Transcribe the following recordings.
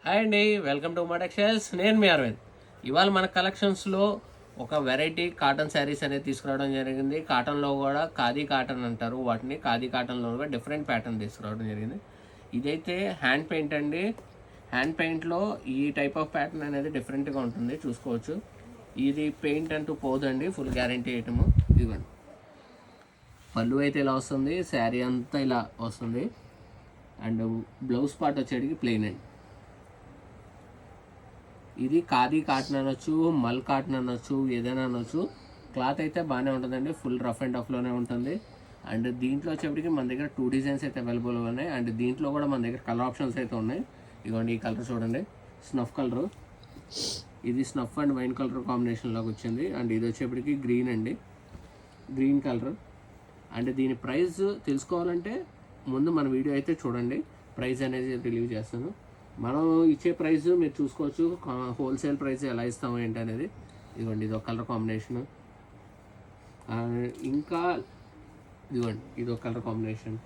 Hi అండి, welcome to మా textiles. నేను మీ అరవింద్. ఇవాళ మన కలెక్షన్స్లో ఒక వెరైటీ కాటన్ శారీస్ అనేది తీసుకురావడం జరిగింది. కాటన్లో కూడా ఖాదీ కాటన్ అంటారు వాటిని. ఖాదీ కాటన్లో కూడా డిఫరెంట్ ప్యాటర్న్ తీసుకురావడం జరిగింది. ఇదైతే హ్యాండ్ పెయింట్ అండి. హ్యాండ్ పెయింట్లో ఈ టైప్ ఆఫ్ ప్యాటర్న్ అనేది డిఫరెంట్గా ఉంటుంది, చూసుకోవచ్చు. ఇది పెయింట్ అంటూ పోదండి, ఫుల్ గ్యారంటీ ఐటమ్. ఇదిగోండి, పళ్ళు అయితే ఇలా వస్తుంది, శారీ అంతా ఇలా వస్తుంది. అండ్ బ్లౌజ్ పార్ట్ వచ్చేటికి ప్లెయిన్ అండి. ఇది ఖాదీ కాటన్ అనొచ్చు, మల్ కాటన్ అనొచ్చు, ఏదైనా అనొచ్చు. క్లాత్ అయితే బాగానే ఉంటుందండి, ఫుల్ రఫ్ అండ్ టఫ్లోనే ఉంటుంది. అండ్ దీంట్లో వచ్చేప్పటికి మన దగ్గర 2 డిజైన్స్ అయితే అవైలబుల్గా ఉన్నాయి. అండ్ దీంట్లో కూడా మన దగ్గర కలర్ ఆప్షన్స్ అయితే ఉన్నాయి. ఇదిగోండి, ఈ కలర్ చూడండి, స్నఫ్ కలరు. ఇది స్నఫ్ అండ్ వైన్ కలర్ కాంబినేషన్లోకి వచ్చింది. అండ్ ఇది వచ్చేప్పటికి గ్రీన్ అండి, గ్రీన్ కలర్. అండ్ దీని ప్రైస్ తెలుసుకోవాలంటే ముందు మన వీడియో అయితే చూడండి, ప్రైస్ అనేది రిలీవ్ చేస్తాను. మనం ఇచ్చే ప్రైస్ మీరు చూసుకోవచ్చు, హోల్సేల్ ప్రైస్ ఎలా ఇస్తాము ఏంటి అనేది. ఇదిగోండి, ఇది ఒక కలర్ కాంబినేషను. ఇంకా ఇదిగోండి, ఇదొక కలర్ కాంబినేషన్,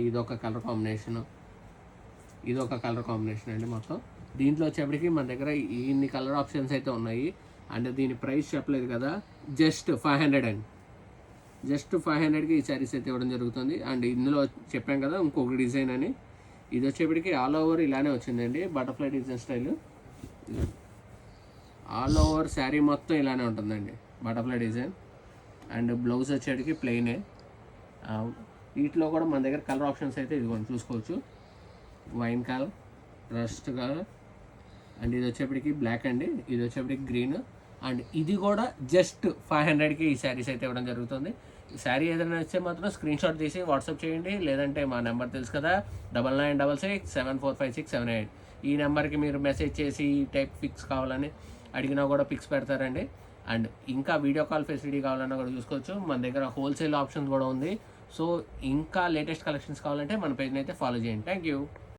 ఇదొక కలర్ కాంబినేషను, ఇదొక కలర్ కాంబినేషన్ అండి. మొత్తం దీంట్లో వచ్చేప్పటికి మన దగ్గర ఇన్ని కలర్ ఆప్షన్స్ అయితే ఉన్నాయి. అండ్ దీని ప్రైస్ చెప్పలేదు కదా, జస్ట్ 500 అండి. జస్ట్ 500కి ఈ శారీస్ అయితే ఇవ్వడం జరుగుతుంది. అండ్ ఇందులో చెప్పాం కదా ఇంకొక డిజైన్ అని, ఇది వచ్చేప్పటికి ఆల్ ఓవర్ ఇలానే వచ్చిందండి, butterfly design style. All over sari మొత్తం ఇలానే ఉంటుందండి, బటర్ఫ్లై డిజైన్. అండ్ బ్లౌజ్ వచ్చేటికి ప్లెయినే. వీటిలో కూడా మన దగ్గర కలర్ ఆప్షన్స్ అయితే ఇదిగోండి చూసుకోవచ్చు, wine colour, rust colour. And ఇది వచ్చేప్పటికి బ్లాక్ అండి, ఇది వచ్చేప్పటికి గ్రీన్. అండ్ ఇది కూడా జస్ట్ 500కి ఈ శారీస్ అయితే ఇవ్వడం జరుగుతుంది. ఈ శారీ ఏదైనా వచ్చే మాత్రం స్క్రీన్ షాట్ తీసి వాట్సాప్ చేయండి, లేదంటే మా నెంబర్ తెలుసు కదా, 9966745678. ఈ నెంబర్కి మీరు మెసేజ్ చేసి ఈ టైప్ పిక్స్ కావాలని అడిగినా కూడా పిక్స్ పెడతారండి. అండ్ ఇంకా వీడియో కాల్ ఫెసిలిటీ కావాలన్నా కూడా చూసుకోవచ్చు. మన దగ్గర హోల్సేల్ ఆప్షన్స్ కూడా ఉంది. సో ఇంకా లేటెస్ట్ కలెక్షన్స్ కావాలంటే మన పేజ్ని అయితే ఫాలో చేయండి. Thank you.